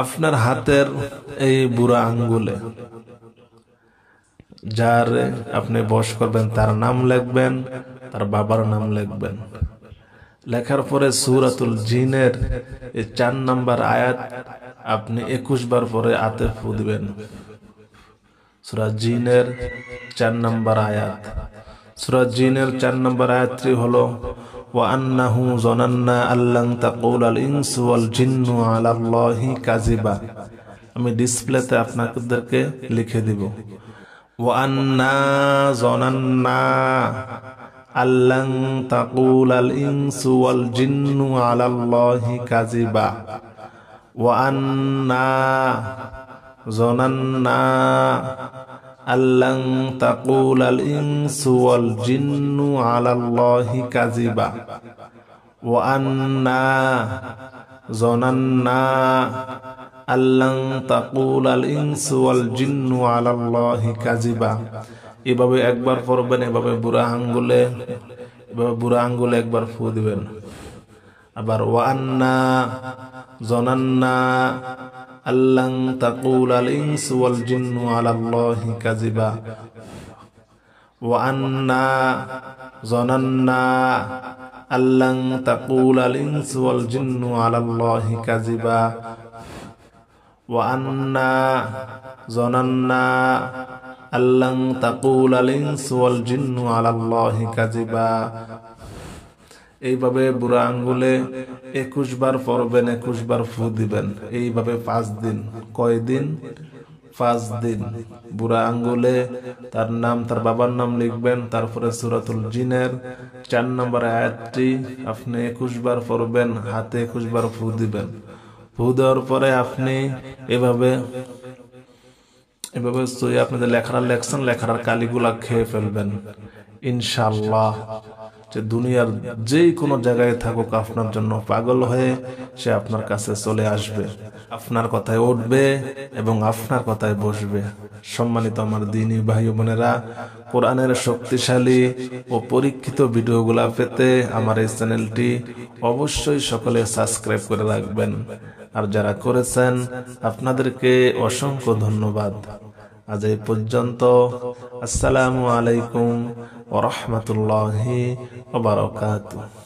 আপনার হাতের এই বুড়া আঙ্গুলে যার আপনি বশ করবেন তার নাম লিখবেন, তার বাবার নাম লিখবেন। লেখার পরে সূরাতুল জিনের এই 4 নম্বর আয়াত আপনি 21 বার পরে হাতে ফু দিবেন। সূরা জিনের 4 নম্বর আয়াত। সূরা জিনের 4 নম্বর আয়াতটি হলো ওয়া আন্নাহু যানান্না আল্লান তাকুলাল ইনসু ওয়াল জিন্নু আলাল্লাহি কাযিবা। আমি ডিসপ্লেতে আপনাদেরকে লিখে দিব। ওয়া আন্না যানান্না আল্লান তাকুলাল ইনসু ওয়াল জিন্নু আলাল্লাহি কাযিবা। ওয়া আন্না যানান্না আল্লান তাকুলাল ইনসু ওয়াল জিন্নু আলাল্লাহি কাযিবা। ওয়া আন্না যানান্না আল্লান তাকুলাল ইনসু ওয়াল জিন্নু আলাল্লাহি কাযিবা। এভাবে একবার পড়বেন, এভাবে বুড়া আঙ্গুলে একবার ফু দিবেন। আবার ওয়া আন্না যানান্না আল্লান তাকুলাল ইনসু ওয়াল জিন্নু আলাল্লাহি কাযিবা। ওয়া আন্না যানান্না আল্লান তাকুলাল ইনসু ওয়াল জিন্নু আলাল্লাহি কাযিবা। ওয়া আন্না যানান্না আল্লান তাকুলাল ইনসু ওয়াল জিন্নু আলাল্লাহি কাযিবা। এইভাবে বুড়া আঙ্গুলে 21 বার পড়বেন, 21 বার ফু দিবেন। এইভাবে 5 দিন। কয় দিন? 5 দিন। বুড়া আঙ্গুলে তার নাম, তার বাবার নাম লিখবেন। তারপরে সূরাতুল জিনের 4 নম্বর আয়াতটি আপনি 21 বার পড়বেন, হাতে 21 বার ফু দিবেন। ফু দেওয়ার পরে আপনি এভাবে আপনাদের লেখার কালিগুলা খেয়ে ফেলবেন। ইনশাআল্লাহ যে দুনিয়ার যে কোনো জায়গায় থাকুক আপনার জন্য পাগল হয়ে সে আপনার কাছে চলে আসবে, আপনার কথায় উঠবে এবং আপনার কথায় বসবে। সম্মানিত আমার দ্বীনী ভাই বোনেরা, কোরআনের শক্তিশালী ও পরীক্ষিত ভিডিওগুলা পেতে আমার এই চ্যানেলটি অবশ্যই সকলে সাবস্ক্রাইব করে রাখবেন। আর যারা করেছেন আপনাদেরকে অসংখ্য ধন্যবাদ। আজ এই পর্যন্ত। আসসালামু আলাইকুম ওয়া রাহমাতুল্লাহি ওয়া বারাকাতুহু।